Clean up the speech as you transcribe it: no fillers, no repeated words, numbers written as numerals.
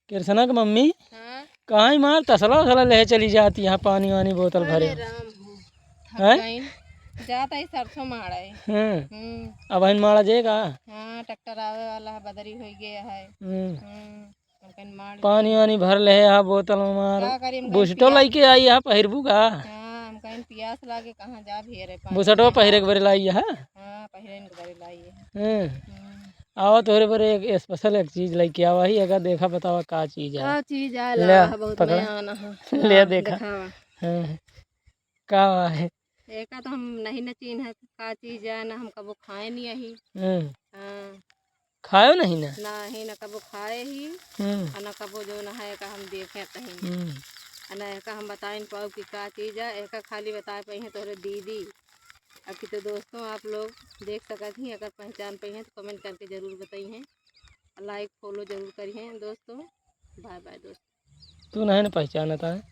कृष्णा की मम्मी हाँ? कहाँ ही मार तसला वसला ले चली जाती यहाँ पानी वानी बोतल भरे। अरे राम थक हैं? गई जाता ही सरसों माड़ा है। अब इन मारा जेगा। हाँ ट्रैक्टर आवे वाला है, बदरी हो गया है। हम कहीं मार पानी वानी भर ले यहाँ बोतल में मार क्या करी, हम कहीं बुसटो पियास लेके आई यहाँ पहिरबू का। हाँ हम कहीं प्यास लागे कहाँ जा भी रे पानी बुसटो पहिरे के बरे लाई है। हाँ पहिरे के बारे लाई है। आवा तोरे पर एक स्पेशल एक चीज लेके आवा ही अगर देखा बतावा का चीज है। क्या चीज है ले ला बहुत पकड़ा बयाना है। ले देखा दिखावा हाँ, का है एक तो हम नहीं न चीन है का चीज है ना, हम कबो खाए नहीं यही। हाँ खायो नहीं ना नहीं न कबो खाए ही और न कबो जो न है का हम देखे कहीं न एक हम बताए पाओ कि का चीज़ है। एक खाली बताए पाई हैं तोहरे दीदी अब कि तो दोस्तों आप लोग देख सकते हैं, अगर पहचान पाई हैं तो कमेंट करके ज़रूर बताई हैं, लाइक फॉलो ज़रूर करिए दोस्तों। बाय बाय दोस्तों। तू नहीं ना पहचानता है।